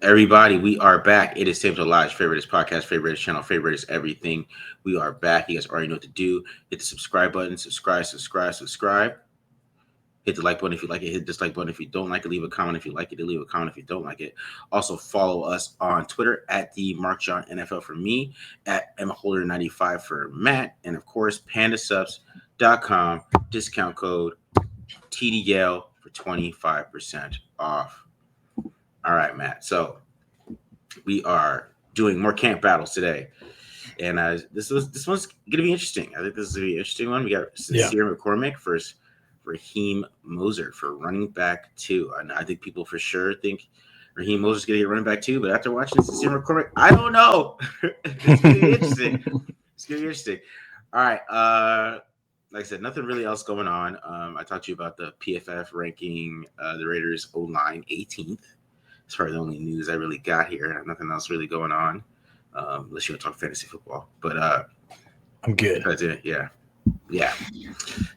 Everybody, we are back. It is Table to Live, favorite is podcast, favorite is channel, favorite is everything. We are back. You guys already know what to do. Hit the subscribe button, subscribe. Hit the like button if you like it. Hit the dislike button if you don't like it. Leave a comment if you like it. Leave a comment if you don't like it. Also, follow us on Twitter at the Mark John NFL for me, at MHolder95 for Matt, and of course, pandasubs.com. Discount code TDL for 25% off. All right, Matt. So we are doing more camp battles today, and this one's gonna be interesting. I think this is gonna be an interesting one. We got Sincere McCormick versus Raheem Moser for running back 2. And I think people for sure think Raheem Moser's gonna get running back 2, but after watching Sincere McCormick, I don't know. It's gonna be interesting. All right. Like I said, nothing really else going on. I talked to you about the PFF ranking the Raiders O-line 18th. As far as the only news I really got here, nothing else really going on, unless you want to talk fantasy football. But I'm good. Yeah.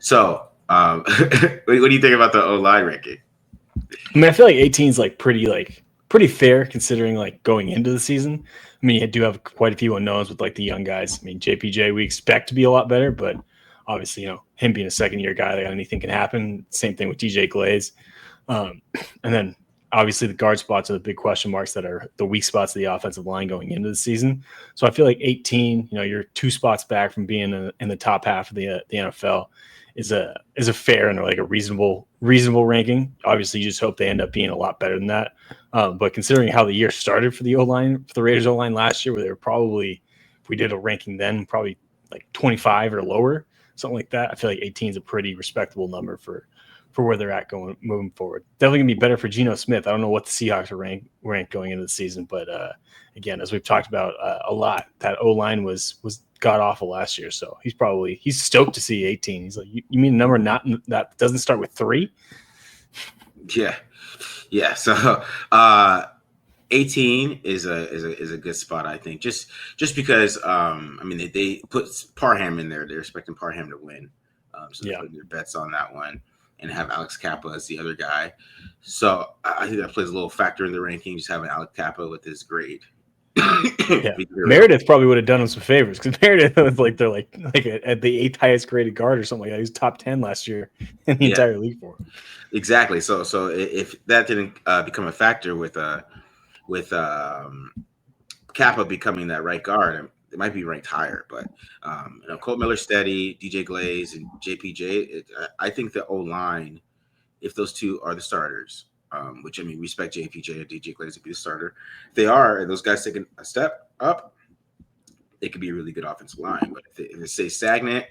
So, what do you think about the O-line ranking? I mean, I feel like 18 is pretty fair considering going into the season. I mean, you do have quite a few unknowns with the young guys. I mean, JPJ we expect to be a lot better, but obviously, him being a second-year guy, anything can happen. Same thing with DJ Glaze, and then. Obviously, the guard spots are the big question marks that are the weak spots of the offensive line going into the season. So I feel like 18, you're 2 spots back from being in the top half of the NFL is a fair and a reasonable ranking. Obviously, you just hope they end up being a lot better than that. But considering how the year started for the O-line, for the Raiders O-line last year, where they were probably, if we did a ranking then, probably 25 or lower, something like that. I feel like 18 is a pretty respectable number for where they're at moving forward. Definitely gonna be better for Geno Smith. I don't know what the Seahawks are ranked going into the season, but again, as we've talked about a lot, that O-line was god awful last year. So he's stoked to see 18. He's like, you mean a number that doesn't start with 3? Yeah. So 18 is a good spot, I think. Just because I mean they put Parham in there. They're expecting Parham to win. So they're putting their bets on that one. And have Alex Kappa as the other guy. So I think that plays a little factor in the ranking, just having Alex Kappa with his grade. Yeah. Meredith probably would have done him some favors because Meredith was they're at the 8th highest graded guard or something like that. He was top 10 last year in the entire league for him. Exactly. So if that didn't become a factor with Kappa becoming that right guard, it might be ranked higher, but Colt Miller steady, DJ Glaze, and JPJ. I think the O-line, if those two are the starters, which I mean, respect JPJ and DJ Glaze to be the starter. If they are, and those guys taking a step up, it could be a really good offensive line. But if it stays stagnant,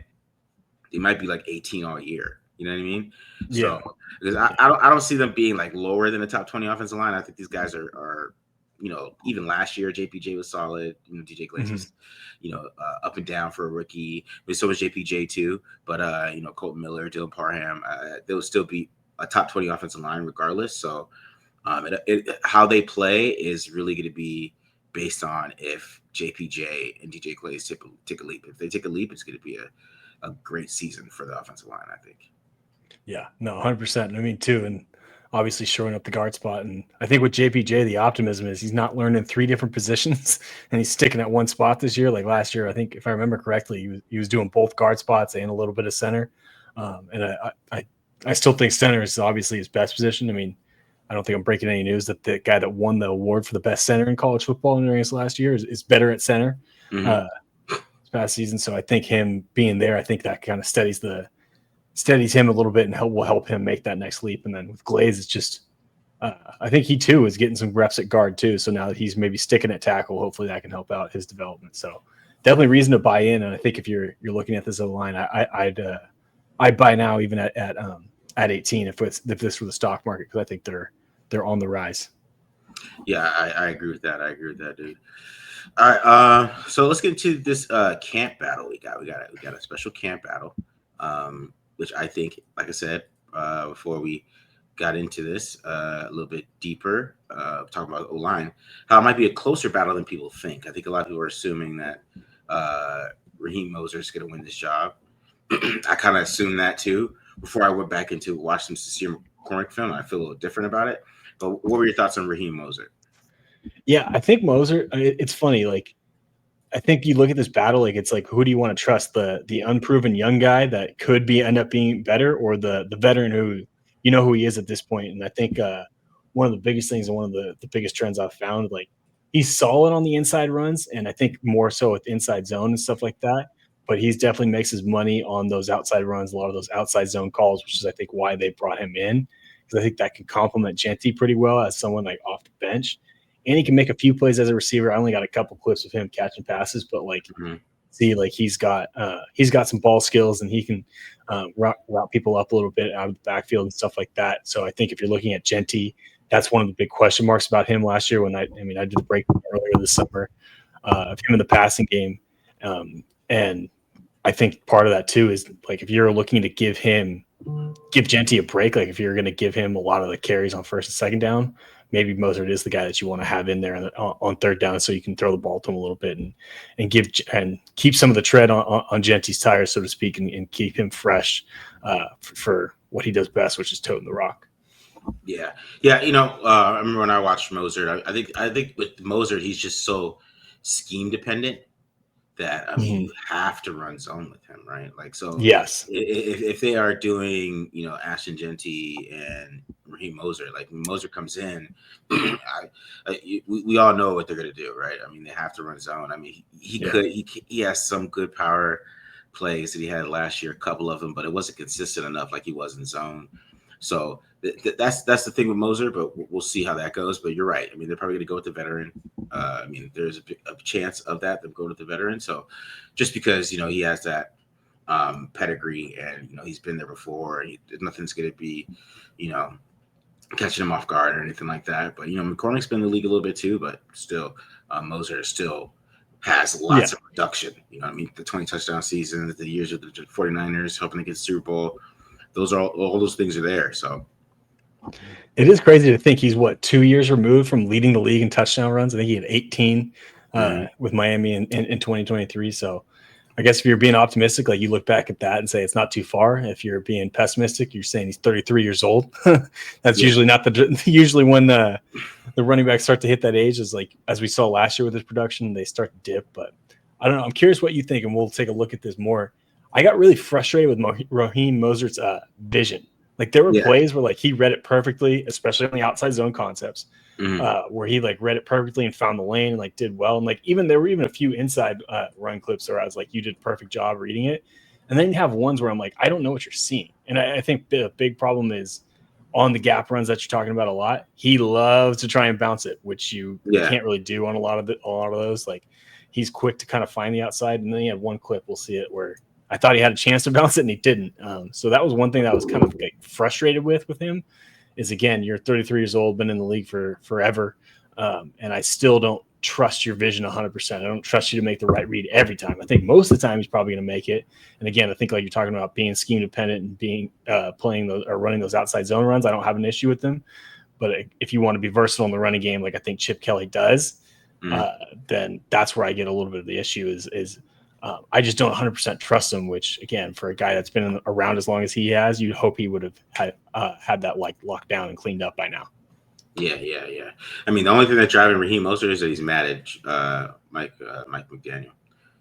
they might be 18 all year. You know what I mean? Yeah. So because I don't see them being lower than the top 20 offensive line. I think these guys are even last year, JPJ was solid. DJ Glaze was, up and down for a rookie. But so was JPJ too. But Colt Miller, Dylan Parham, they will still be a top 20 offensive line regardless. So how they play is really going to be based on if JPJ and DJ Glaze take a leap. If they take a leap, it's going to be a great season for the offensive line, I think. Yeah, no, 100%. I mean, too, and obviously showing up the guard spot. And I think with JPJ, the optimism is he's not learning 3 different positions and he's sticking at one spot this year. Like last year, I think if I remember correctly, he was doing both guard spots and a little bit of center. And I still think center is obviously his best position. I mean, I don't think I'm breaking any news that the guy that won the award for the best center in college football during his last year is better at center this past season. So I think him being there, I think that kind of steadies him a little bit and will help him make that next leap. And then with Glaze, it's just I think he too is getting some reps at guard too. So now that he's maybe sticking at tackle, hopefully that can help out his development. So definitely reason to buy in. And I think if you're looking at this other line, I'd buy now even at 18 if this were the stock market, because I think they're on the rise. Yeah, I agree with that. Dude. All right, so let's get into this camp battle we got. We got a special camp battle, which I think, like I said, before we got into this a little bit deeper, talking about O-line, how it might be a closer battle than people think. I think a lot of people are assuming that Raheem Moser is going to win this job. I kind of assumed that too before I went back into watch some Sincere McCormick film. I feel a little different about it. But what were your thoughts on Raheem Moser? Yeah, I think Moser. It's funny. Like, I think you look at this battle, like it's like, who do you want to trust? The unproven young guy that could be end up being better, or the veteran who you know who he is at this point? And I think one of the biggest things and one of the biggest trends I've found, like he's solid on the inside runs, and I think more so with inside zone and stuff like that. But he's definitely makes his money on those outside runs, a lot of those outside zone calls, which is I think why they brought him in, because I think that can complement Genty pretty well as someone like off the bench, and he can make a few plays as a receiver. I only got a couple clips of him catching passes, but like Mm-hmm. see, like he's got some ball skills, and he can route people up a little bit out of the backfield and stuff like that. So I think if you're looking at Genty, that's one of the big question marks about him last year. When I did the break earlier this summer of him in the passing game, and I think part of that too is like if you're looking to give Genty a break, like if you're going to give him a lot of the carries on first and second down, maybe Mostert is the guy that you want to have in there on third down, so you can throw the ball to him a little bit and keep some of the tread on Genty's tires, so to speak, and keep him fresh for what he does best, which is toting the rock. Yeah, yeah. I remember when I watched Mostert. I think with Mostert, he's just so scheme dependent that you have to run zone with him, right? Like, so Yes. if they are doing, Ashton Genty and Raheem Moser, like when Moser comes in, we all know what they're gonna do, right? I mean, they have to run zone. I mean, he has some good power plays that he had last year, a couple of them, but it wasn't consistent enough like he was in zone. So that's the thing with Moser, but we'll see how that goes. But you're right. I mean, they're probably going to go with the veteran. I mean, there's a chance of that, them going with the veteran. So just because, he has that pedigree and, he's been there before, nothing's going to be, catching him off guard or anything like that. But, McCormick's been in the league a little bit too, but still, Moser still has lots of production. The 20 touchdown seasons, the years with the 49ers, helping to get Super Bowl. Those are all those things are there. So it is crazy to think he's 2 years removed from leading the league in touchdown runs. I think he had 18 with Miami in 2023. So I guess if you're being optimistic, like you look back at that and say it's not too far. If you're being pessimistic, you're saying he's 33 years old. That's usually not usually when the running backs start to hit that age, is like, as we saw last year with his production, they start to dip. But I don't know. I'm curious what you think, and we'll take a look at this more. I got really frustrated with Raheem Mosert's vision. Like there were plays where like he read it perfectly, especially on the outside zone concepts, where he like read it perfectly and found the lane and like did well. And like there were even a few inside run clips where I was like, you did a perfect job reading it. And then you have ones where I'm like, I don't know what you're seeing. And I think the big problem is on the gap runs that you're talking about a lot. He loves to try and bounce it, which you can't really do on a lot of those. Like he's quick to kind of find the outside. And then he had one clip, we'll see it, where I thought he had a chance to bounce it and he didn't. So that was one thing that I was kind of like frustrated with him is, again, you're 33 years old, been in the league for forever. And I still don't trust your vision 100%. I don't trust you to make the right read every time. I think most of the time he's probably going to make it. And again, I think like you're talking about being scheme dependent and being playing those or running those outside zone runs, I don't have an issue with them. But if you want to be versatile in the running game, like I think Chip Kelly does, then that's where I get a little bit of the issue is I just don't 100% trust him, which again, for a guy that's been around as long as he has, you'd hope he would have had that like locked down and cleaned up by now. Yeah. I mean, the only thing that's driving Raheem Moser is that he's mad at Mike McDaniel.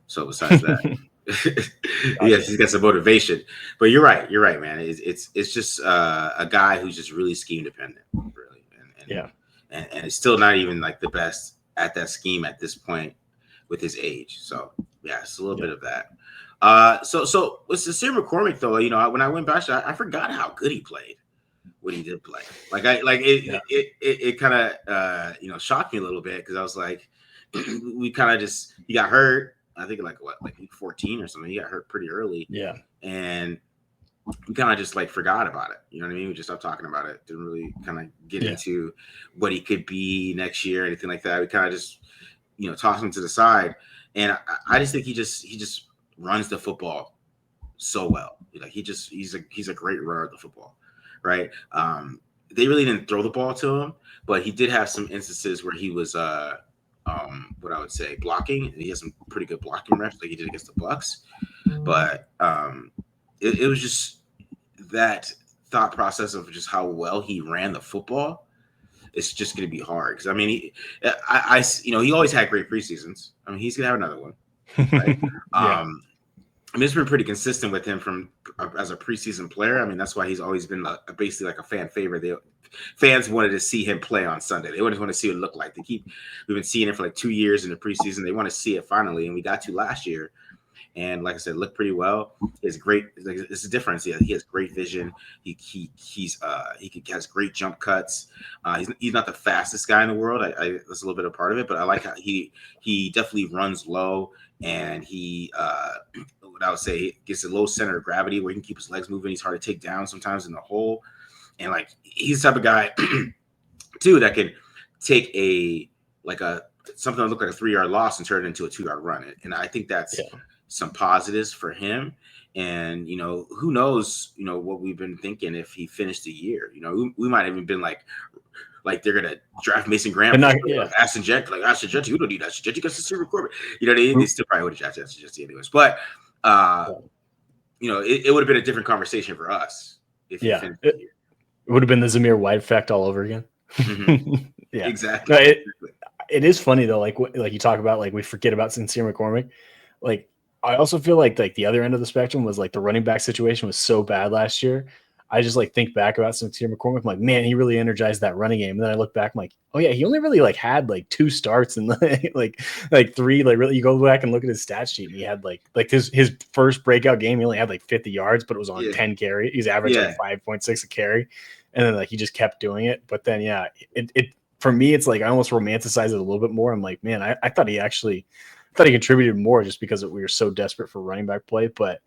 So besides that, yes, he's got some motivation. But you're right, man. It's just a guy who's just really scheme dependent, really, and it's still not even like the best at that scheme at this point with his age. So yeah, it's a little bit of that. So with Sincere McCormick though, when I went back, I forgot how good he played when he did play. It kind of shocked me a little bit because I was like, we kind of just he got hurt. I think like week 14 or something. He got hurt pretty early. Yeah, and we kind of just like forgot about it. You know what I mean? We just stopped talking about it. Didn't really kind of get into what he could be next year, or anything like that. We kind of just tossed him to the side. And I just think he just runs the football so well. Like he's a great runner of the football, right? They really didn't throw the ball to him, but he did have some instances where he was what I would say blocking. He has some pretty good blocking reps, like he did against the Bucks. But it was just that thought process of just how well he ran the football it's just going to be hard. Because I mean, he always had great preseasons. I mean, he's going to have another one, right? Yeah. I mean, it's been pretty consistent with him from as a preseason player. I mean, that's why he's always been basically like a fan favorite. Fans wanted to see him play on Sunday. They just want to see what it looked like. We've been seeing it for like 2 years in the preseason. They want to see it finally, and we got to last year. And like I said, looked pretty well. It's great. It's a difference. Yeah, he has great vision. He has great jump cuts. He's not the fastest guy in the world. That's a little bit of part of it, but I like how he definitely runs low, and he what I would say gets a low center of gravity where he can keep his legs moving. He's hard to take down sometimes in the hole, and like he's the type of guy too that can take something that looked like a 3-yard loss and turn it into a 2-yard run. And I think that's some positives for him. And, who knows, what we've been thinking if he finished the year. We might have even been like they're going to draft Mason Graham. Ashton Jet, you don't need Ashton Jet. You got Sincere McCormick. They still probably would have drafted Ashton Jet anyways. But, it would have been a different conversation for us if he finished the year. It would have been the Zamir White effect all over again. Mm-hmm. Yeah, exactly. No, it is funny though. Like you talk about, like we forget about Sincere McCormick. Like I also feel like the other end of the spectrum was like the running back situation was so bad last year. I just like think back about Sincere McCormick. I'm like, man, he really energized that running game. And then I look back, I'm like, oh yeah, he only really like had like 2 starts and like 3. Like really, you go back and look at his stat sheet, and he had like his first breakout game, he only had like 50 yards, but it was on 10 carry. He's averaging like 5.6 a carry, and then like he just kept doing it. But then it for me, it's like I almost romanticize it a little bit more. I'm like, man, I thought he contributed more just because we were so desperate for running back play. But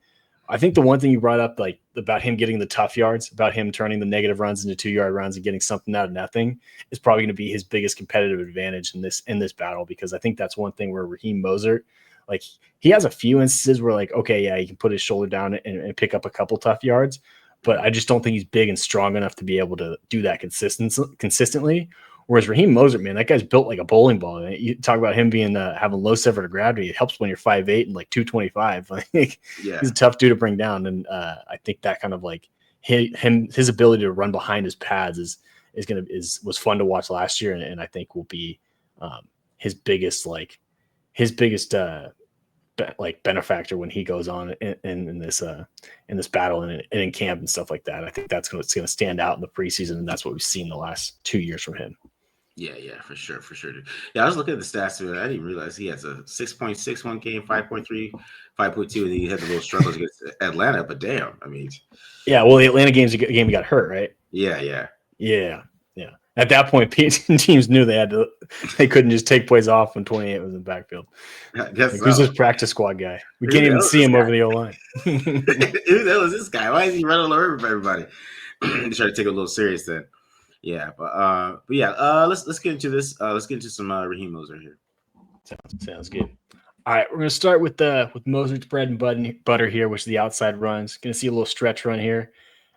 I think the one thing you brought up, like about him getting the tough yards, about him turning the negative runs into 2-yard runs and getting something out of nothing, is probably going to be his biggest competitive advantage in this battle. Because I think that's one thing where Raheem Moser, like he has a few instances where like, okay, yeah, he can put his shoulder down and pick up a couple tough yards, but I just don't think he's big and strong enough to be able to do that consistently. Whereas Raheem Moser, man, that guy's built like a bowling ball. You talk about him being having low center of gravity. It helps when you're 5'8" and like 225. Like, he's a tough dude to bring down, and I think that kind of like his ability to run behind his pads was fun to watch last year, and I think will be his biggest benefactor when he goes on in this battle and in camp and stuff like that. I think that's going to stand out in the preseason, and that's what we've seen the last 2 years from him. Yeah, for sure. Yeah, I was looking at the stats too, and I didn't realize he has a 6.6 one game, 5.3, 5.2, and he had the little struggles against Atlanta. But damn, I mean, well, the Atlanta game he got hurt, right? Yeah. At that point, teams knew they couldn't just take plays off when 28 was in the backfield. Who's this practice squad guy? We can't even see him over the O-line. Who the hell is this guy? Why is he running all over everybody? He's trying to take it a little serious then. Yeah, but let's get into this. Let's get into some Raheem Moser here. Sounds good. All right, we're gonna start with Moser's bread and butter here, which is the outside runs. Gonna see a little stretch run here.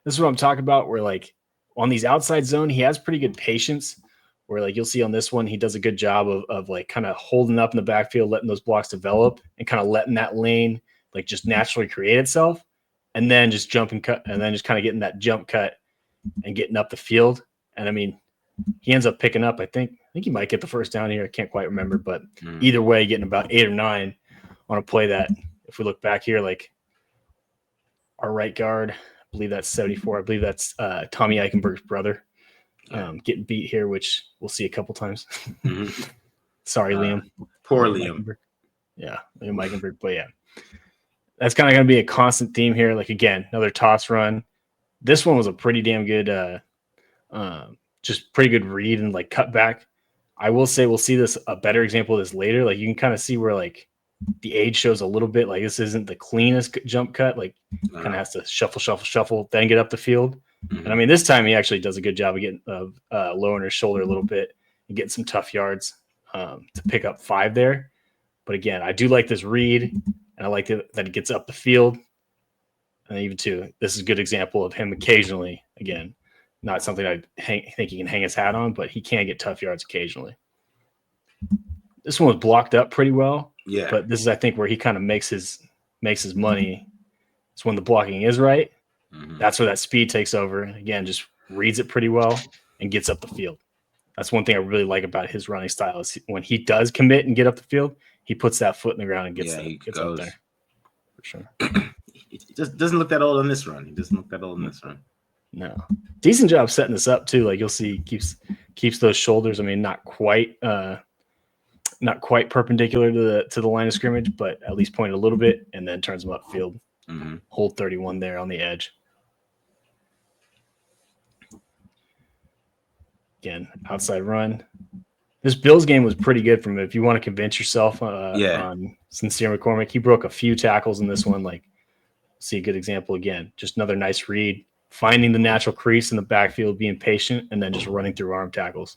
This is what I'm talking about. Where like on these outside zone, he has pretty good patience. Where like you'll see on this one, he does a good job of like kind of holding up in the backfield, letting those blocks develop, and kind of letting that lane like just naturally create itself, and then just jump and cut, and then just kind of getting that jump cut and getting up the field. And I mean, he ends up picking up. I think he might get the first down here. I can't quite remember, but either way, getting about 8 or 9 on a play that, if we look back here, like our right guard, I believe that's 74. I believe that's Tommy Eichenberg's brother, getting beat here, which we'll see a couple times. Mm-hmm. Sorry, Liam. Poor Liam. Yeah, Liam Eichenberg. But yeah, that's kind of going to be a constant theme here. Like again, another toss run. This one was a pretty damn good. Just pretty good read and like cut back. I will say we'll see a better example of this later. Like you can kind of see where like the age shows a little bit. Like this isn't the cleanest jump cut. Like kind of has to shuffle, then get up the field. Mm-hmm. And I mean, this time he actually does a good job of getting lowering his shoulder a little bit and getting some tough yards to pick up 5 there. But again, I do like this read, and I like that he gets up the field. And even too, this is a good example of him occasionally, again, not something I think he can hang his hat on, but he can get tough yards occasionally. This one was blocked up pretty well. Yeah. But this is, I think, where he kind of makes his money. It's when the blocking is right. Mm-hmm. That's where that speed takes over. Again, just reads it pretty well and gets up the field. That's one thing I really like about his running style is when he does commit and get up the field, he puts that foot in the ground and gets up there. For sure. He just doesn't look that old on this run. He doesn't look that old in this run. No. Decent job setting this up too. Like you'll see keeps those shoulders. I mean, not quite perpendicular to the line of scrimmage, but at least pointed a little bit, and then turns them upfield. Mm-hmm. Hold 31 there on the edge. Again, outside run. This Bills game was pretty good from it. If you want to convince yourself on Sincere McCormick, he broke a few tackles in this one. Like, see a good example again. Just another nice read, finding the natural crease in the backfield, being patient, and then just running through arm tackles.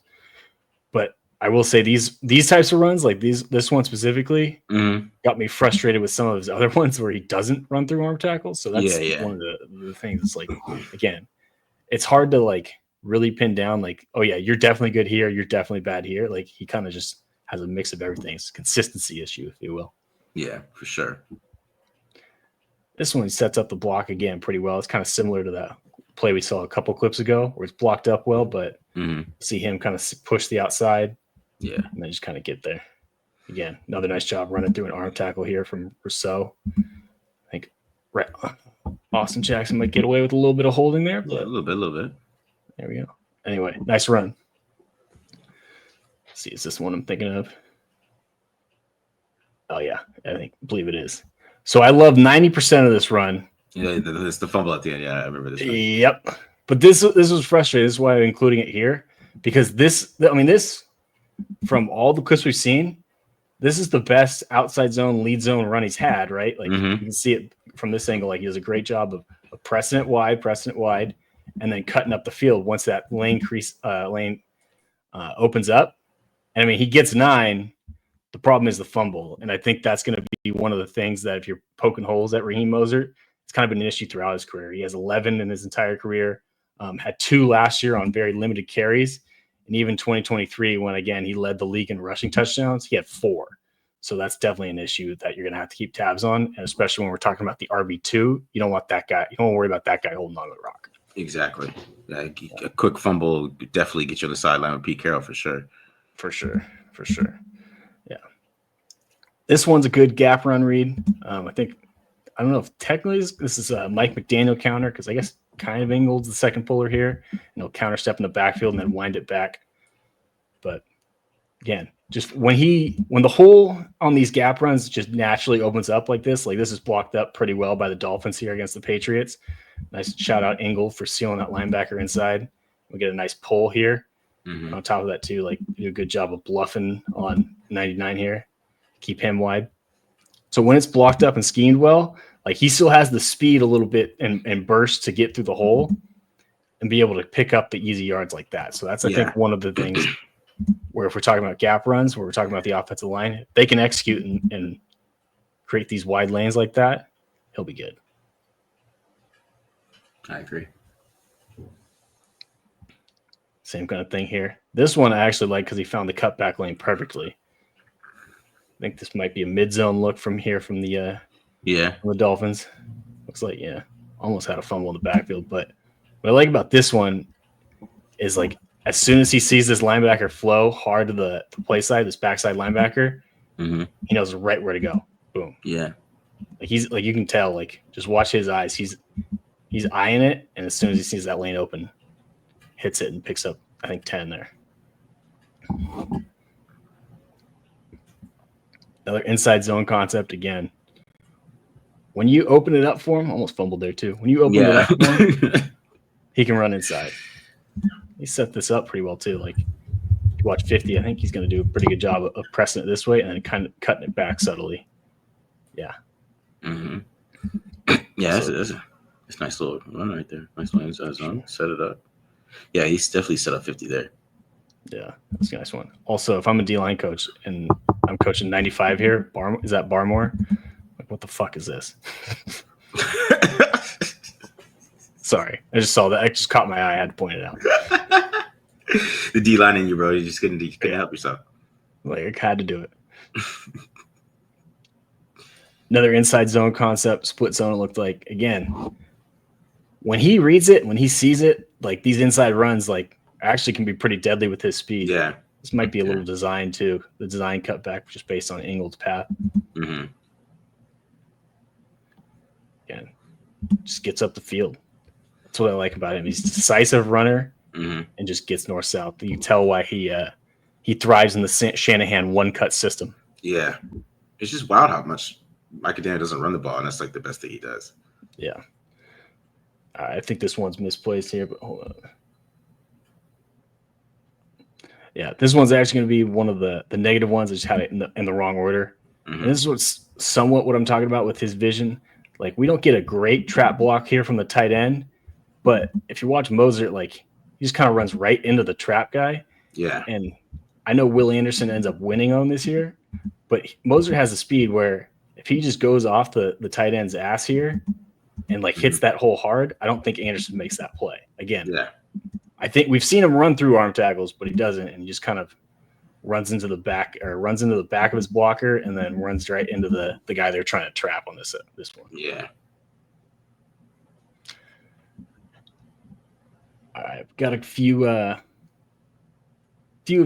But I will say these types of runs, like this one specifically, got me frustrated with some of his other ones where he doesn't run through arm tackles. So that's one of the things. It's like, again, it's hard to like really pin down like, oh yeah, you're definitely good here, you're definitely bad here. Like he kind of just has a mix of everything. It's a consistency issue, if you will. Yeah, for sure. This one he sets up the block again pretty well. It's kind of similar to that play we saw a couple clips ago where it's blocked up well, but see him kind of push the outside. Yeah. And then just kind of get there. Again, another nice job running through an arm tackle here from Rousseau. I think Austin Jackson might get away with a little bit of holding there. But a little bit. There we go. Anyway, nice run. Let's see, is this one I'm thinking of? Oh, yeah. I believe it is. So I love 90% of this run. Yeah, it's the fumble at the end. Yeah, I remember this one. Yep. But this was frustrating. This is why I'm including it here. Because this, from all the clips we've seen, this is the best outside zone, lead zone run he's had, right? Like you can see it from this angle. Like he does a great job of pressing it wide, and then cutting up the field once that lane opens up. And I mean, he gets 9. The problem is the fumble. And I think that's going to be one of the things that if you're poking holes at Raheem Moser, it's kind of been an issue throughout his career. He has 11 in his entire career, had 2 last year on very limited carries. And even 2023, when, again, he led the league in rushing touchdowns, he had 4. So that's definitely an issue that you're going to have to keep tabs on. And especially when we're talking about the RB2, you don't want that guy. You don't want to worry about that guy holding on to the rock. Exactly. A quick fumble definitely get you on the sideline with Pete Carroll for sure. For sure. Yeah. This one's a good gap run read. I don't know if technically this is a Mike McDaniel counter because I guess kind of Ingold's the second puller here. And he'll counter step in the backfield and then wind it back. But again, just when the hole on these gap runs just naturally opens up like this is blocked up pretty well by the Dolphins here against the Patriots. Nice shout out Ingold for sealing that linebacker inside. We get a nice pull here. On top of that too, like you do a good job of bluffing on 99 here. Keep him wide. So when it's blocked up and schemed well, like he still has the speed a little bit and burst to get through the hole and be able to pick up the easy yards like that. So that's, I think, one of the things where if we're talking about gap runs, where we're talking about the offensive line, they can execute and create these wide lanes like that, he'll be good. I agree. Same kind of thing here. This one I actually like because he found the cutback lane perfectly. I think this might be a mid-zone look from here from the Dolphins. Looks like, almost had a fumble in the backfield. But what I like about this one is like as soon as he sees this linebacker flow hard to the play side, this backside linebacker, he knows right where to go. Boom. Yeah. Like he's like you can tell, like just watch his eyes. He's eyeing it, and as soon as he sees that lane open, hits it and picks up, I think, 10 there. Another inside zone concept again. When you open it up for him, almost fumbled there too. When you open it up for him, he can run inside. He set this up pretty well too. Like you watch 50, I think he's going to do a pretty good job of pressing it this way and then kind of cutting it back subtly. Yeah. Yeah, that's a nice little run right there. Nice little inside zone. Set it up. Yeah, he's definitely set up 50 there. Yeah, that's a nice one. Also, if I'm a D-line coach and I'm coaching 95 here, is that Barmore? Like, what the fuck is this? Sorry, I just saw that. It just caught my eye. I had to point it out. The D-line in you, bro. You just couldn't help yourself. Like, I had to do it. Another inside zone concept, split zone, it looked like. Again, when he reads it, when he sees it, like these inside runs, like actually can be pretty deadly with his speed. Yeah. This might be a little design too. The design cutback just based on Ingled's path. Mm-hmm. Again, just gets up the field. That's what I like about him. He's a decisive runner and just gets north-south. You can tell why he thrives in the Shanahan one-cut system. Yeah. It's just wild how much McAdam doesn't run the ball, and that's like the best thing he does. Yeah. I think this one's misplaced here, but hold on. Yeah, this one's actually going to be one of the negative ones. I just had it in the wrong order. And this is what's somewhat what I'm talking about with his vision. Like, we don't get a great trap block here from the tight end, but if you watch Moser, like, he just kind of runs right into the trap guy. Yeah. And I know Will Anderson ends up winning on this here, but Moser has a speed where if he just goes off the tight end's ass here and like hits that hole hard, I don't think Anderson makes that play. Again, I think we've seen him run through arm tackles, but he doesn't, and he just kind of runs into the back of his blocker and then runs right into the guy they're trying to trap on this one. Yeah. All right, I've got a few of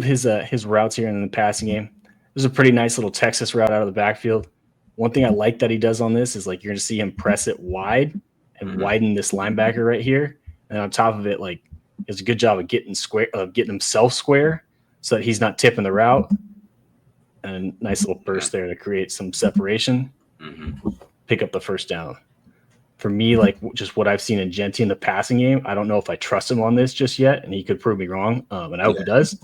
his routes here in the passing game. There's a pretty nice little Texas route out of the backfield. One thing I like that he does on this is like you're going to see him press it wide and widen this linebacker right here, and on top of it, like, does a good job of getting himself square so that he's not tipping the route. And a nice little burst there to create some separation, pick up the first down. For me, like just what I've seen in Genty in the passing game, I don't know if I trust him on this just yet, and he could prove me wrong, and I hope he does.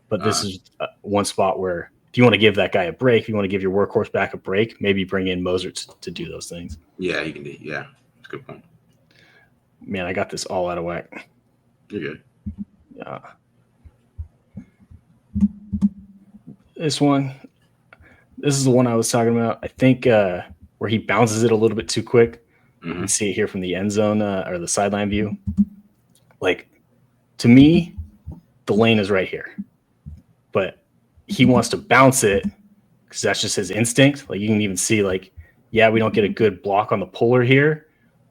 But this is one spot where if you want to give that guy a break, if you want to give your workhorse back a break, maybe bring in Moser to do those things. Yeah, he can do. Yeah, that's a good point. Man, I got this all out of whack. You're good. This is the one I was talking about. I think where he bounces it a little bit too quick. You can see it here from the end zone or the sideline view. Like, to me, the lane is right here. But he wants to bounce it because that's just his instinct. Like, you can even see, like, yeah, we don't get a good block on the puller here,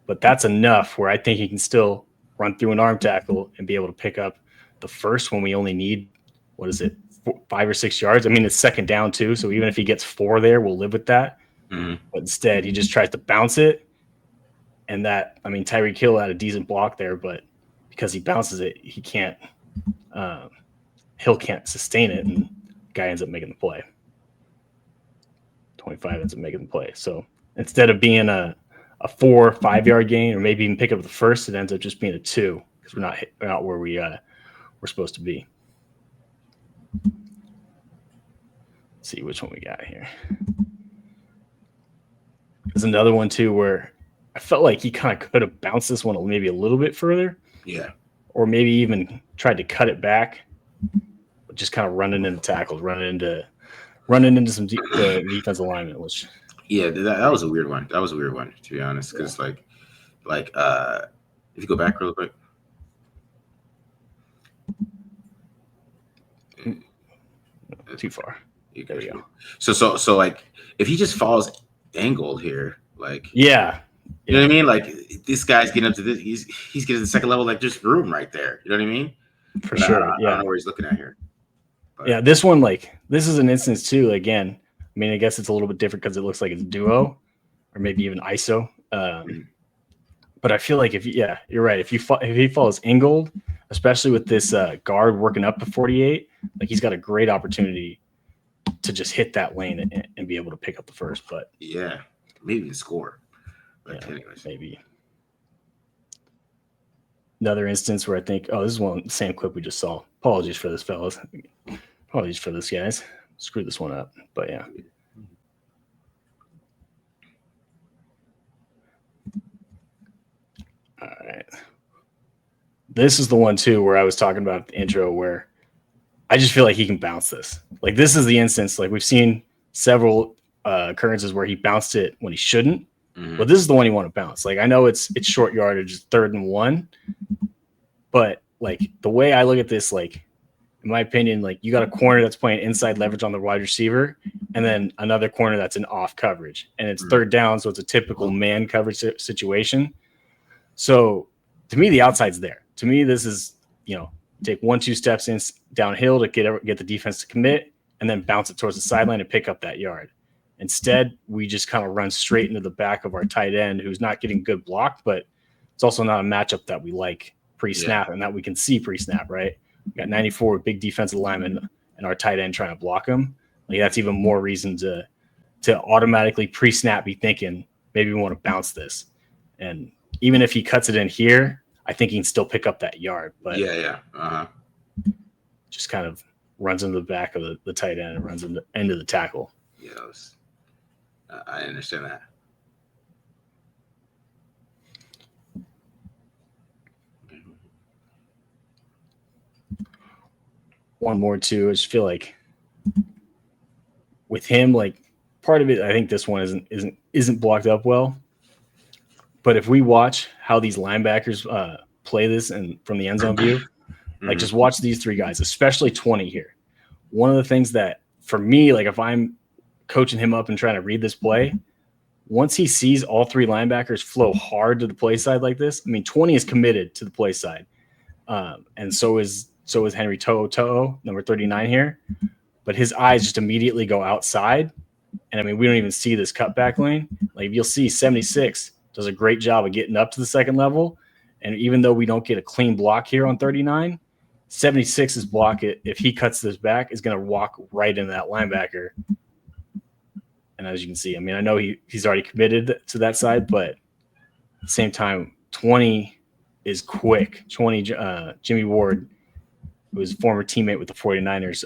but that's enough where I think he can still run through an arm tackle and be able to pick up the first when we only need, 5 or 6 yards? I mean, it's second down too, so even if he gets 4 there, we'll live with that. But instead, he just tries to bounce it. And that, I mean, Tyreek Hill had a decent block there, but because he bounces it, he can't. Hill can't sustain it, and the guy ends up making the play. 25 ends up making the play. So instead of being a 4 or 5 yard gain, or maybe even pick up the first, it ends up just being a 2 because we're not where we're supposed to be. Let's see which one we got here. There's another one too where I felt like he kind of could have bounced this one maybe a little bit further. Yeah. Or maybe even tried to cut it back, but just kind of running into tackles, running into some defensive alignment, which. Yeah, that was a weird one. That was a weird one, to be honest, because like if you go back real quick. Too far. There we go. So like if he just falls angled here, like yeah. You know what I mean? Like this guy's getting up to this, he's getting to the second level, like just room right there. You know what I mean? For sure. I don't know where he's looking at here. But. Yeah, this one, like this is an instance too. Again, I mean, I guess it's a little bit different because it looks like it's duo, or maybe even ISO. But I feel like you're right. If he falls angled, especially with this guard working up to 48, like he's got a great opportunity to just hit that lane and be able to pick up the first. But yeah, maybe even score. But yeah, anyways. Maybe. Another instance where I think, this is the same clip we just saw. Apologies for this, fellas. Apologies for this, guys. Screwed this one up. But yeah. All right. This is the one too where I was talking about the intro where I just feel like he can bounce this. Like this is the instance. Like we've seen several occurrences where he bounced it when he shouldn't. But this is the one you want to bounce. Like I know it's short yardage, it's 3rd and 1, but like the way I look at this, like in my opinion, like you got a corner that's playing inside leverage on the wide receiver, and then another corner that's in off coverage, and it's 3rd down, so it's a typical man coverage situation. So to me, the outside's there. To me, this is take 1-2 steps in downhill to get the defense to commit, and then bounce it towards the sideline and pick up that yard. Instead, we just kind of run straight into the back of our tight end, who's not getting good block, but it's also not a matchup that we like pre-snap and that we can see pre-snap, right? We got 94 big defensive linemen and our tight end trying to block him. Like, that's even more reason to automatically pre-snap be thinking, maybe we want to bounce this. And even if he cuts it in here, I think he can still pick up that yard. But just kind of runs into the back of the tight end and runs into the tackle. Yeah, I understand that. One more too. I just feel like with him, like, part of it, I think this one isn't blocked up well. But if we watch how these linebackers play this and from the end zone view, like, just watch these three guys, especially 20 here. One of the things that for me, like, if I'm coaching him up and trying to read this play, once he sees all three linebackers flow hard to the play side like this, I mean, 20 is committed to the play side. And so is Henry To'o, number 39 here. But his eyes just immediately go outside. And I mean, we don't even see this cutback lane. Like, you'll see 76 does a great job of getting up to the second level. And even though we don't get a clean block here on 39, 76's block, if he cuts this back, is going to walk right into that linebacker. And as you can see, I mean, I know he's already committed to that side, but at the same time, 20 is quick. 20, Jimmy Ward, who was a former teammate with the 49ers,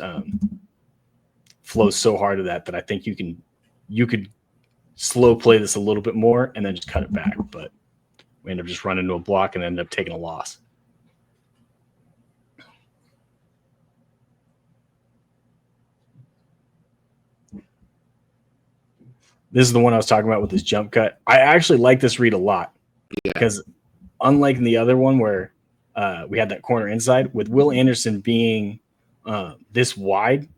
flows so hard to that I think you could slow play this a little bit more and then just cut it back. But we end up just running into a block and end up taking a loss. This is the one I was talking about with this jump cut. I actually like this read a lot because unlike in the other one where we had that corner inside, with Will Anderson being this wide,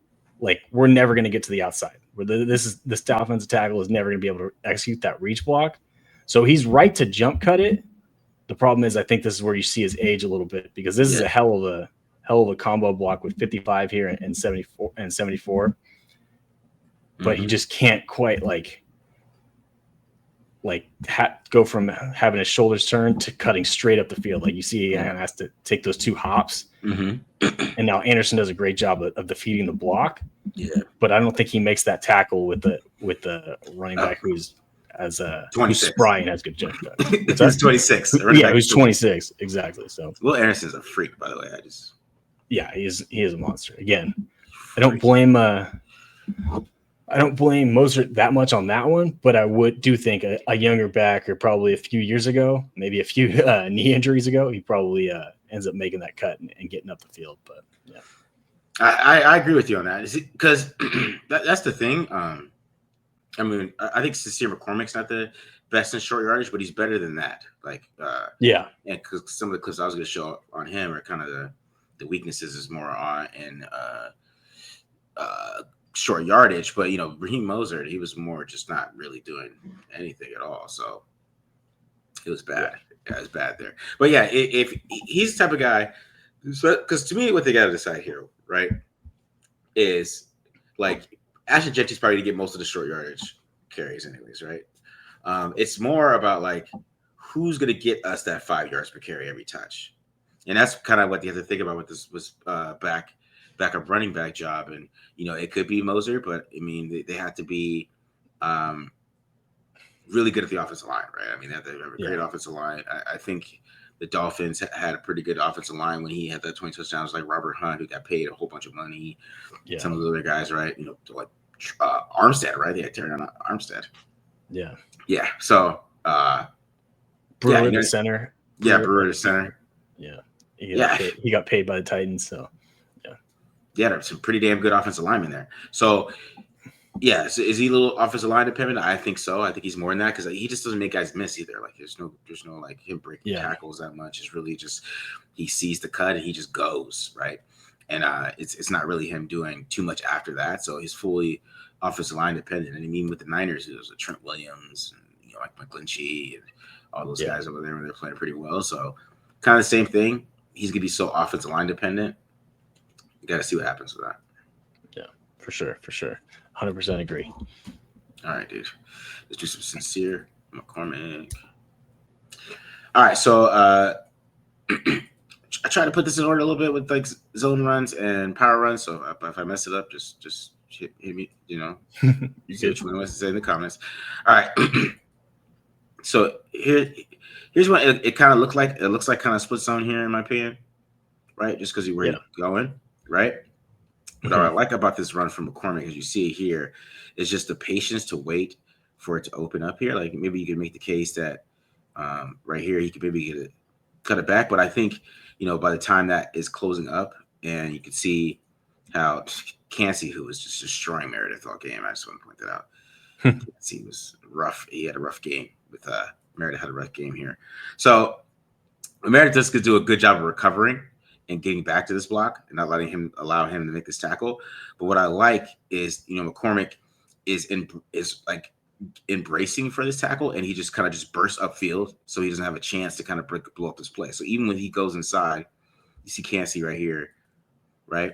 like, we're never going to get to the outside. This offensive tackle is never going to be able to execute that reach block. So he's right to jump cut it. The problem is, I think this is where you see his age a little bit, because this is a hell of a combo block with 55 here and 74. But he just can't quite go from having his shoulders turned to cutting straight up the field. Like, you see, he has to take those two hops. And now Anderson does a great job of defeating the block. Yeah, but I don't think he makes that tackle with the running back who's 26, spry and has good jump cut. He's 26. Who's 26 exactly. So Will Anderson's a freak, by the way. he is a monster. Again, I don't blame Moser that much on that one, but I do think a younger back, or probably a few years ago, maybe a few knee injuries ago, he probably ends up making that cut and getting up the field. But yeah, I agree with you on that, because that's the thing. I mean, I think Sincere McCormick's not the best in short yardage, but he's better than that. And because some of the clips I was going to show on him are kind of the weaknesses is more on in short yardage. But Raheem Moser, he was more just not really doing anything at all. So it was bad. Yeah, it was bad there. But yeah, if he's the type of guy, because to me, what they got to decide here, right, is like Ashton Jetty's probably to get most of the short yardage carries, anyways, right? It's more about like who's going to get us that 5 yards per carry every touch, and that's kind of what you have to think about with this was backup running back job, and it could be Moser, but I mean they have to be really good at the offensive line, right? I mean they have to have a great offensive line. I think the Dolphins had a pretty good offensive line when he had that 20 touchdowns, like Robert Hunt, who got paid a whole bunch of money. Yeah. Some of the other guys, right? Like Armstead, right? They had turned on Armstead. Yeah. Yeah. So Brewer the center. Yeah, Brewer the center. Yeah. He got paid by the Titans, so yeah, there's some pretty damn good offensive linemen there. So yeah, so is he a little offensive line dependent? I think so. I think he's more than that, because he just doesn't make guys miss either. Like there's no like him breaking tackles that much. It's really just he sees the cut and he just goes, right. And it's not really him doing too much after that. So he's fully offensive line dependent. And I mean, with the Niners, it was a Trent Williams and like McGlinchey and all those guys over there when they're playing pretty well. So kind of the same thing. he's gonna be so offensive line dependent. You got to see what happens with that. Yeah, for sure, 100% agree. All right, dude. Let's do some Sincere McCormick. All right, so I try to put this in order a little bit with like zone runs and power runs. So if I mess it up, just hit me. You know, see what you want to say in the comments. All right. So here's what it kind of looked like. It looks like kind of split zone here in my opinion, right? Just because where he's going, right? What I like about this run from McCormick, as you see it here, is just the patience to wait for it to open up here. Like maybe you could make the case that right here he could maybe cut it back, but I think by the time that is closing up, and you can see how Cansey, who was just destroying Meredith all game, I just want to point that out. Cansey was rough. He had a rough game with Meredith had a rough game here. So Meredith could do a good job of recovering and getting back to this block and not allow him to make this tackle. But what I like is, McCormick is like embracing for this tackle, and he just kind of just bursts upfield, so he doesn't have a chance to kind of blow up this play. So even when he goes inside, you see Cansey right here, right?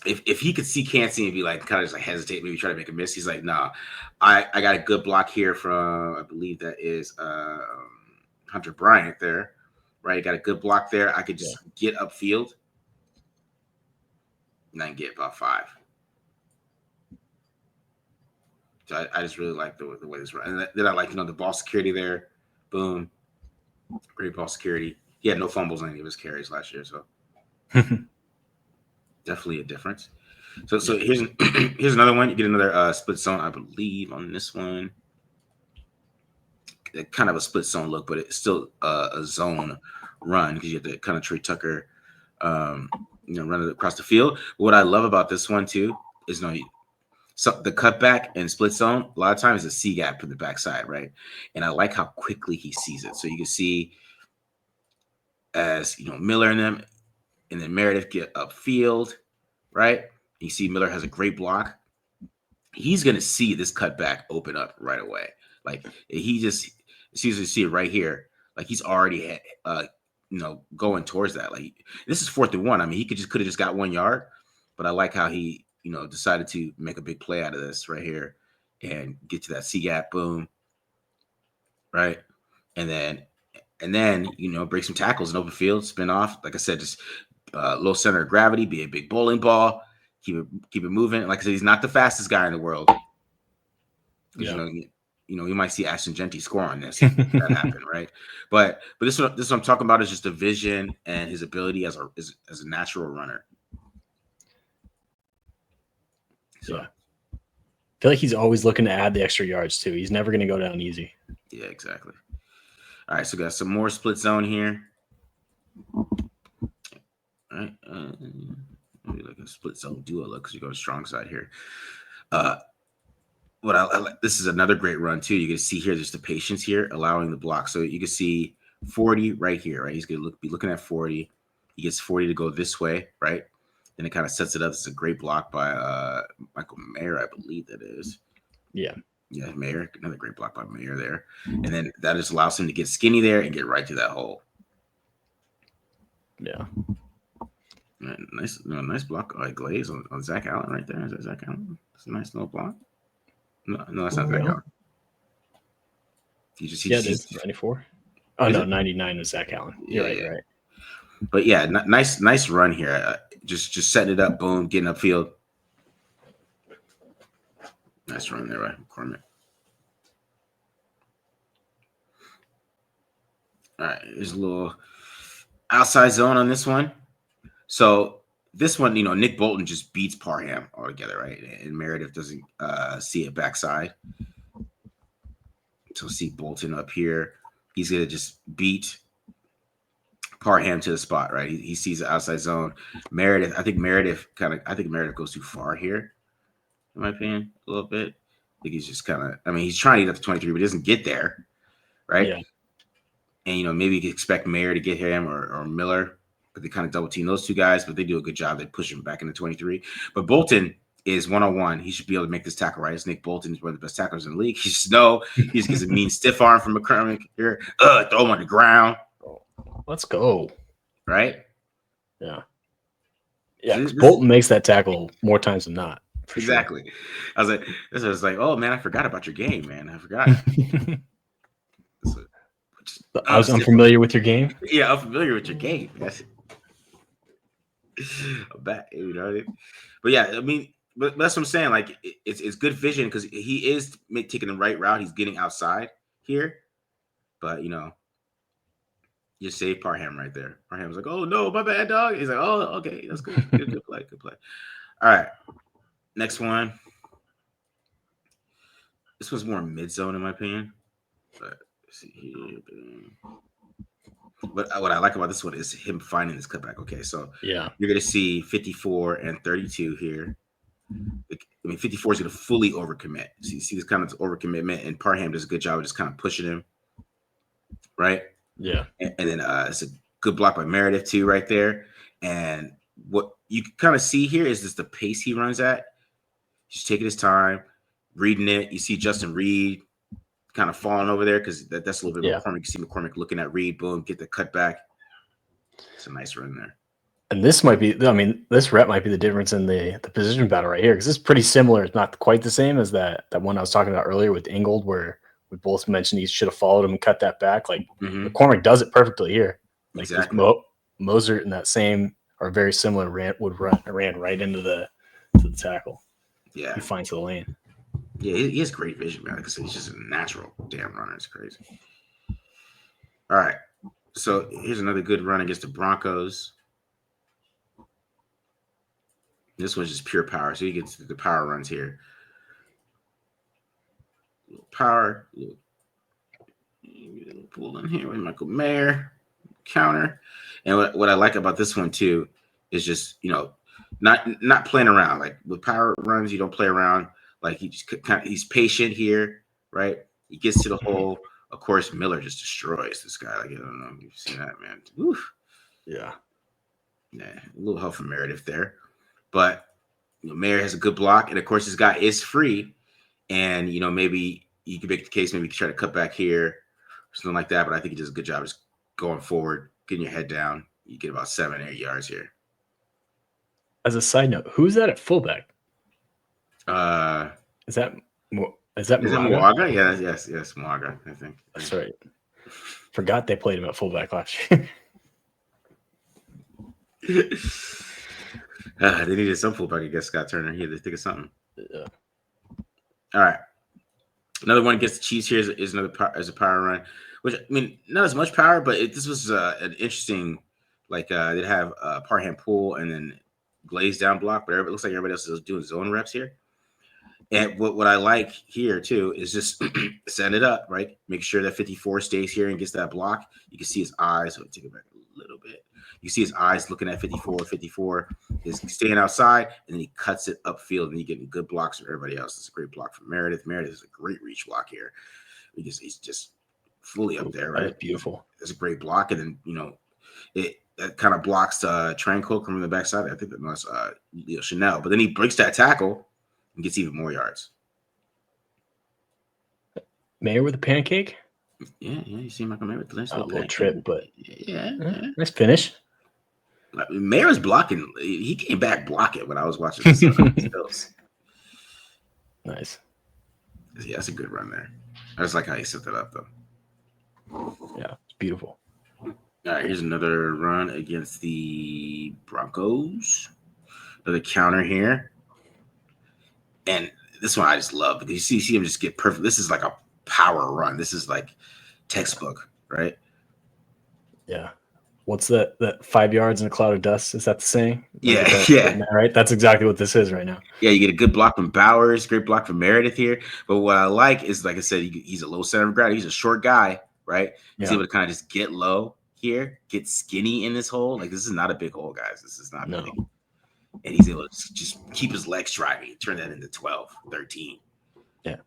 If he could see Cansey and be like kind of just like hesitate, maybe try to make a miss, he's like, nah, I got a good block here from, I believe that is Hunter Bryant there. Right, got a good block there. I could just get upfield and I can get about 5. So I just really like the way this run. And then I like the ball security there. Boom, great ball security. He had no fumbles on any of his carries last year, so definitely a difference. So here's another one. You get another split zone, I believe, on this one. Kind of a split zone look, but it's still a zone run because you have to kind of Trey Tucker, run it across the field. What I love about this one too is so the cutback and split zone a lot of times is a C gap from the backside, right? And I like how quickly he sees it. So you can see as Miller and then Meredith get upfield, right? You see Miller has a great block. He's gonna see this cutback open up right away. Like he just as soon as you see it right here, like he's already going towards that. Like this is 4th and 1. I mean, he could have just got 1 yard, but I like how he decided to make a big play out of this right here and get to that C gap, boom, right, and then break some tackles in open field, spin off. Like I said, just low center of gravity, be a big bowling ball, keep it moving. Like I said, he's not the fastest guy in the world. Yeah. You might see Ashton Genty score on this if that happened, right? But this what I'm talking about is just the vision and his ability as a natural runner. So I feel like he's always looking to add the extra yards too. He's never going to go down easy. Yeah, exactly. All right, so got some more split zone here. All right, maybe like a split zone duo look because you go to strong side here. What I like, this is another great run too. You can see here, there's the patience here, allowing the block. So you can see 40 right here, right? He's gonna be looking at 40. He gets 40 to go this way, right? Then it kind of sets it up. It's a great block by Michael Mayer, I believe that is. Yeah, Mayer, another great block by Mayer there. And then that just allows him to get skinny there and get right to that hole. Yeah. Nice block glaze on Zach Allen right there. Is that Zach Allen? It's a nice little block. No, that's not Zach Allen. It is 94. Oh, no, 99 was Zach Allen. You're right. But yeah, nice run here. Just setting it up, boom, getting upfield. Nice run there, right, McCormick. All right, there's a little outside zone on this one. So this one, Nick Bolton just beats Parham altogether, right? And Meredith doesn't see it backside. So see Bolton up here. He's going to just beat Parham to the spot, right? He sees the outside zone. Meredith, I think Meredith goes too far here, in my opinion, a little bit. I think he's just he's trying to get up to 23, but he doesn't get there, right? Yeah. And, maybe you could expect Mayer to get him or Miller, but they kind of double team those two guys, but they do a good job. They push him back into 23. But Bolton is 1-on-1. He should be able to make this tackle, right? It's Nick Bolton is one of the best tacklers in the league. He just gets a mean stiff arm from McCormick here. Throw him on the ground. Let's go. right? Yeah. Yeah, because This Bolton makes that tackle more times than not, for sure. exactly. I was like, oh man, I forgot about your game, man. I forgot. So, which, I was unfamiliar with your game. yeah, I'm familiar with your game. Yes. I'm back, But yeah, I mean, but that's what I'm saying. Like, it's good vision because he is taking the right route. He's getting outside here, but you save Parham right there. Parham's like, oh no, my bad, dog. He's like, oh, okay, that's good. Good play, good play. All right, next one. This was more mid zone in my opinion. But let's see here. But what I like about this one is him finding this cutback. Okay, so Yeah. you're gonna see 54 and 32 here. I mean, 54 is going to fully overcommit. So you see this kind of overcommitment, and Parham does a good job of just kind of pushing him, right? Yeah. And then it's a good block by Meredith too, right there. And what you can kind of see here is just the pace he runs at. He's taking his time, reading it. You see Justin Reed kind of falling over there because that's a little bit of McCormick. You see McCormick looking at Reed, boom, get the cutback. It's a nice run there. And this might be, I mean, this rep might be the difference in the position battle right here, because it's pretty similar. It's not quite the same as that one I was talking about earlier with Ingold, where we both mentioned he should have followed him and cut that back. Like McCormick does it perfectly here. Like exactly. Moser in that same or very similar ran right into the tackle. Yeah, he finds the lane. Yeah, he has great vision, man. Like I said, he's just a natural damn runner. It's crazy. All right. So here's another good run against the Broncos. This one's just pure power. So he gets the power runs here. Little power. Little pull in here with Michael Mayer. Counter. And what I like about this one, too, is just, not playing around. Like with power runs, you don't play around. Like he's patient here, right? He gets to the hole. Of course, Miller just destroys this guy. Like, I don't know if you've seen that, man. Oof. Yeah. Yeah, a little help from Meredith there. But Mayer has a good block. And of course, this guy is free. And, maybe you can make the case, maybe you can try to cut back here or something like that. But I think he does a good job just going forward, getting your head down. You get about 7 or 8 yards here. As a side note, who's that at fullback? Is that Moaga? Yeah, yes, Moaga, I think. That's right. Forgot they played him at fullback last year. They needed some fullback, I guess. Scott Turner here. They think of something. Yeah. All right. Another one against the Chiefs here is another as a power run, which, I mean, not as much power, but this was an interesting, like they'd have Parham pull and then glaze down block, but it looks like everybody else is doing zone reps here. And what I like here, too, is just send it up, right? Make sure that 54 stays here and gets that block. You can see his eyes. So take it back a little bit. You see his eyes looking at 54. 54 is staying outside, and then he cuts it upfield, and you get good blocks from everybody else. It's a great block from Meredith. Meredith is a great reach block here. He's just fully up there, right? That's beautiful. It's a great block, and then, that kind of blocks Tranquil coming from the backside. I think that was Chanel. But then he breaks that tackle and gets even more yards. Mayer with a pancake? Yeah, you see Michael Mayer with the a little trip, but yeah. Nice finish. Mayer was blocking. He came back blocking when I was watching this. Nice. Yeah, that's a good run there. I just like how he set that up, though. Yeah, it's beautiful. All right, here's another run against the Broncos. Another counter here. And this one I just love because you see him just get perfect. This is like a power run. This is like textbook, right? Yeah. What's that 5 yards in a cloud of dust? Is that the saying? Yeah. Right? That's exactly what this is right now. Yeah, you get a good block from Bowers, great block from Meredith here. But what I like is, like I said, he's a low center of gravity. He's a short guy, right? He's able to kind of just get low here, get skinny in this hole. Like, this is not a big hole, guys. This is not big. And he's able to just keep his legs driving, turn that into 12, 13. Yeah.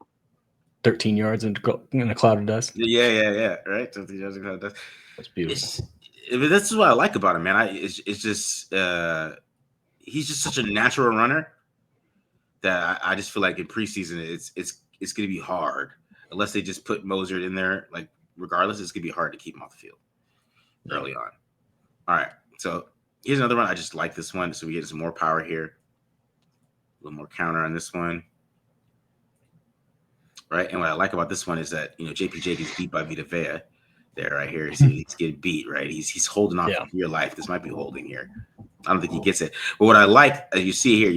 13 yards in a cloud of dust. Yeah. Right? 13 yards in a cloud of dust. That's beautiful. This is what I like about him, man. It's just he's just such a natural runner that I just feel like in preseason it's going to be hard unless they just put Moser in there. Like, regardless, it's going to be hard to keep him off the field early on. All right, So here's another one. I just like this one. So we get some more power here. A little more counter on this one. Right. And what I like about this one is that, JPJ gets beat by Vita Vea there right here. See, he's getting beat, right? He's holding on for dear life. This might be holding here. I don't think he gets it. But what I like, as you see here,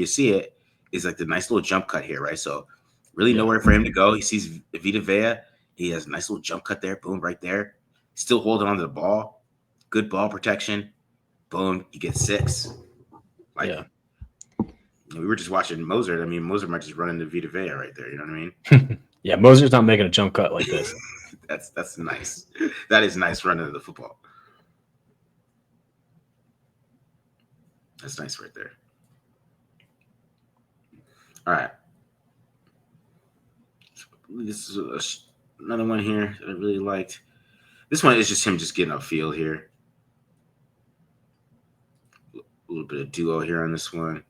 is like the nice little jump cut here, right? So really nowhere for him to go. He sees Vita Vea. He has a nice little jump cut there. Boom, right there. Still holding on to the ball. Good ball protection. Boom, you get 6. We were just watching Moser. I mean, Moser might just run into Vita Vea right there. You know what I mean? Yeah, Moser's not making a jump cut like this. That's nice. That is nice running to the football. That's nice right there. All right. This is another one here that I really liked. This one is just him just getting upfield here. A little bit of duo here on this one.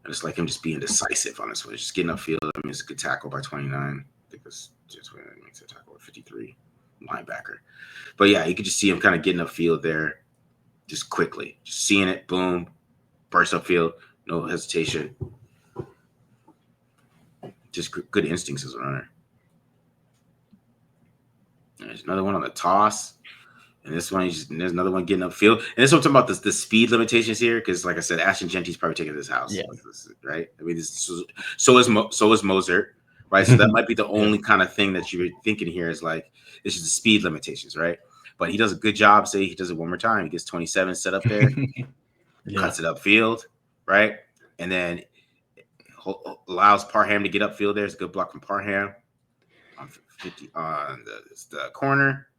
I just like him just being decisive on this one. Just getting upfield. I mean, it's a good tackle by 29. I think it's just makes a tackle at 53. Linebacker. But yeah, you could just see him kind of getting upfield there just quickly. Just seeing it. Boom. Burst upfield. No hesitation. Just good instincts as a runner. There's another one on the toss. And this one, there's another one getting upfield. And this one, I'm talking about the speed limitations here, because like I said, Ashton Genty's probably taking this house. Yeah. Right? I mean, so is Moser, right? So that might be the only kind of thing that you're thinking here is like, this is the speed limitations, right? But he does a good job. Say he does it one more time. He gets 27 set up there, cuts it upfield, right? And then allows Parham to get upfield there. It's a good block from Parham on 50 on the corner.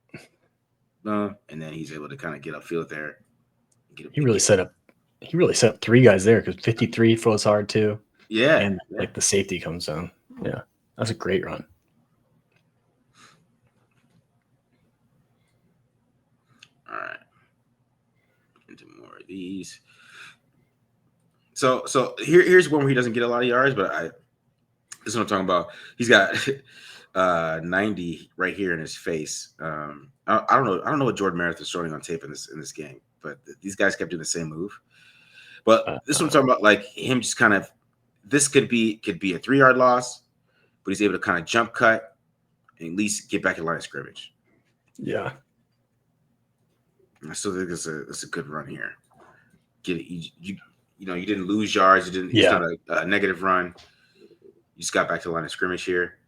And then he's able to kind of get upfield there. He really set up 3 guys there because 53 throws hard too. Yeah. And like the safety comes down. Yeah. That's a great run. All right. Into more of these. So here's one where he doesn't get a lot of yards, but this is what I'm talking about. He's got 90 right here in his face. I don't know what Jordan Meredith is showing on tape in this game, but these guys kept doing the same move. But this is what I'm talking about, like him just kind of, this could be a 3-yard loss, but he's able to kind of jump cut and at least get back in line of scrimmage. Yeah. I still think it's a good run here. Get it, you didn't lose yards, it's not a negative run. You just got back to the line of scrimmage here.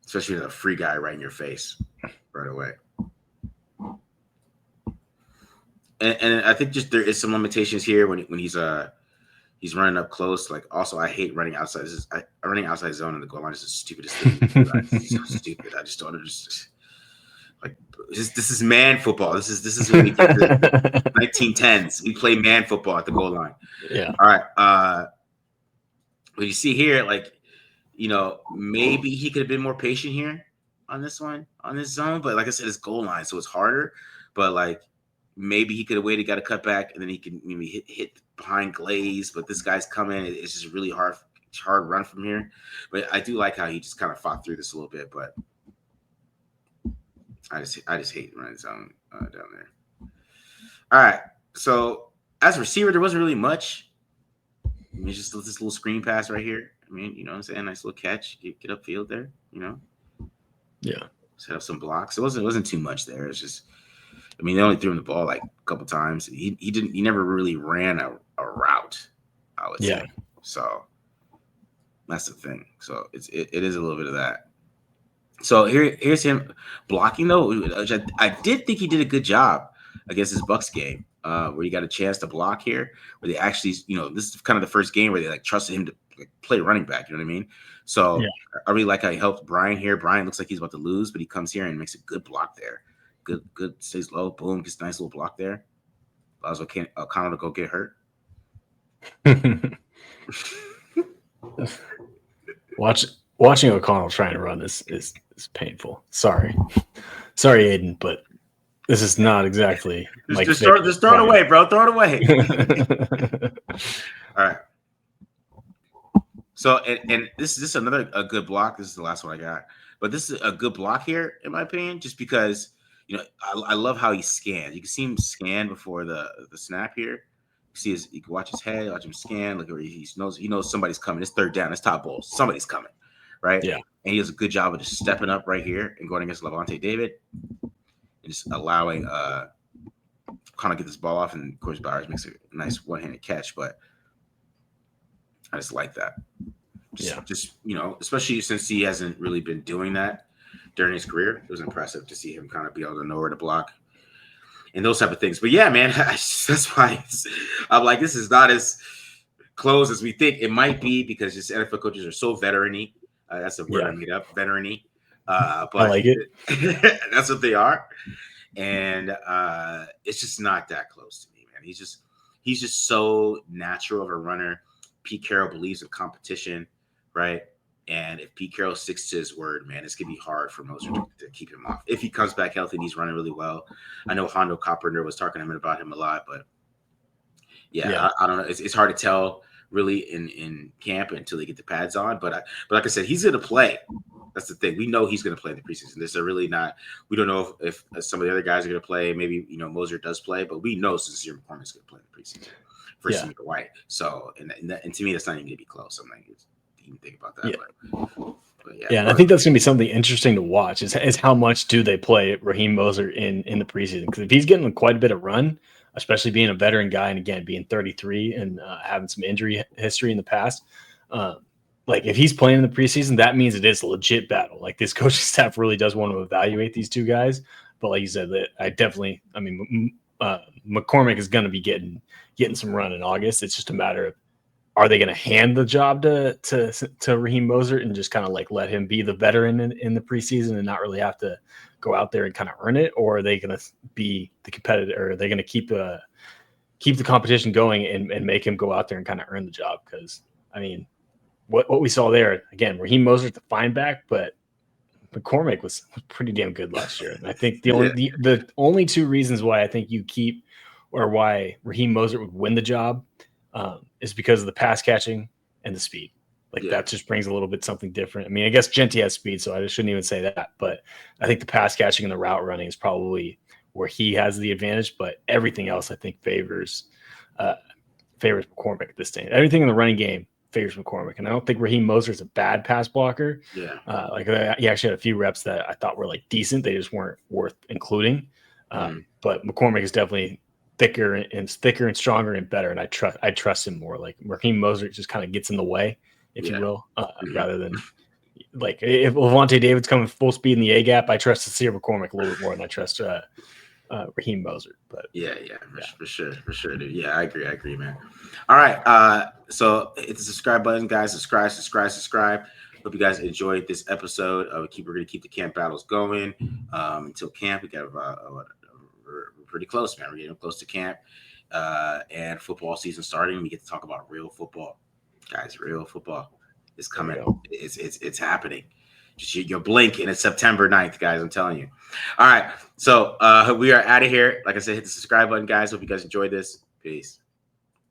Especially with a free guy right in your face right away. And I think just there is some limitations here when he's running up close. Like also, I hate running outside. Running outside zone in the goal line is the stupidest thing. It's so stupid. I just don't understand. Like this is man football. This is when we get the 1910s. We play man football at the goal line. Yeah. All right. But you see here, like, maybe he could have been more patient here on this zone. But like I said, it's goal line, so it's harder. But like maybe he could have waited, got a cutback, and then he can maybe hit behind Glaze. But this guy's coming. It's just really hard run from here. But I do like how he just kind of fought through this a little bit. But I just hate running zone down there. All right. So as a receiver, there wasn't really much. I mean, just this little screen pass right here. I mean, you know what I'm saying? Nice little catch. Get upfield there, Yeah. Set up some blocks. It wasn't too much there. It's just, I mean, they only threw him the ball like a couple times. He never really ran a route, I would say. So that's the thing. So it is a little bit of that. So here's him blocking though, which I did think he did a good job against his Bucks game. Where he got a chance to block here, where they actually, this is kind of the first game where they like trusted him to play running back. You know what I mean? So I really like how he helped Brian here. Brian looks like he's about to lose, but he comes here and makes a good block there. Good, stays low. Boom, gets a nice little block there. Allows O'Connell to go get hurt. Watching O'Connell trying to run is painful. Sorry, Aiden, but this is not exactly just throw it away, bro. Throw it away. All right. So and this is another good block. This is the last one I got, but this is a good block here in my opinion, just because I love how he scans. You can see him scan before the snap here. You can watch his head, watch him scan. Look where he knows somebody's coming. It's third down. It's top ball. Somebody's coming, right? Yeah. And he does a good job of just stepping up right here and going against Levante David and just allowing kind of get this ball off. And of course, Bowers makes a nice one-handed catch, but I just like that. Just especially since he hasn't really been doing that during his career. It was impressive to see him kind of be able to know where to block and those type of things. But yeah, man, that's why I'm like, this is not as close as we think it might be because just NFL coaches are so veteran-y. That's a word I made up, veteran-y. But I like it. That's what they are. And it's just not that close to me, man. He's just so natural of a runner. Pete Carroll believes in competition, right? And if Pete Carroll sticks to his word, man, it's going to be hard for Moser to keep him off. If he comes back healthy and he's running really well. I know Hondo Carpenter was talking to him about him a lot, but I don't know. It's hard to tell really in camp until they get the pads on. But like I said, he's going to play. That's the thing. We know he's going to play in the preseason. This is really not. We don't know if some of the other guys are going to play. Maybe Moser does play, but we know Sincere McCormick's going to play in the preseason versus Mika White. So and to me, that's not even going to be close. I'm like, even think about that. But and I think that's going to be something interesting to watch. Is how much do they play Raheem Moser in the preseason? Because if he's getting quite a bit of run, especially being a veteran guy and again being 33 and having some injury history in the past. Like if he's playing in the preseason, that means it is a legit battle. Like this coaching staff really does want to evaluate these two guys. But like you said, McCormack is going to be getting some run in August. It's just a matter of, are they going to hand the job to Raheem Moser and just kind of like let him be the veteran in the preseason and not really have to go out there and kind of earn it? Or are they going to be the competitor? Or are they going to keep the competition going and make him go out there and kind of earn the job? Because I mean, what we saw there, again, Raheem Moser at the fine back, but McCormack was pretty damn good last year. And I think the only two reasons why I think why Raheem Moser would win the job is because of the pass catching and the speed. That just brings a little bit something different. I mean, I guess Genty has speed, so I shouldn't even say that. But I think the pass catching and the route running is probably where he has the advantage. But everything else, I think, favors McCormack at this stage. Everything in the running game favors McCormack, and I don't think Raheem Moser is a bad pass blocker. He actually had a few reps that I thought were like decent. They just weren't worth including. But McCormack is definitely thicker and stronger and better, and I trust him more. Like Raheem Moser just kind of gets in the way, if you will, rather than like if Levante David's coming full speed in the A gap, I trust Sincere McCormick a little bit more than I trust Raheem Moser. But for sure, dude. Yeah, I agree, man. All right, so hit the subscribe button, guys. Subscribe. Hope you guys enjoyed this episode. We're gonna keep the camp battles going until camp. We got we're pretty close, man. We're getting close to camp and football season starting. We get to talk about real football, guys. Real football is coming. It's happening. Just you're blinking. It's September 9th, guys. I'm telling you. All right. So we are out of here. Like I said, hit the subscribe button, guys. Hope you guys enjoyed this. Peace.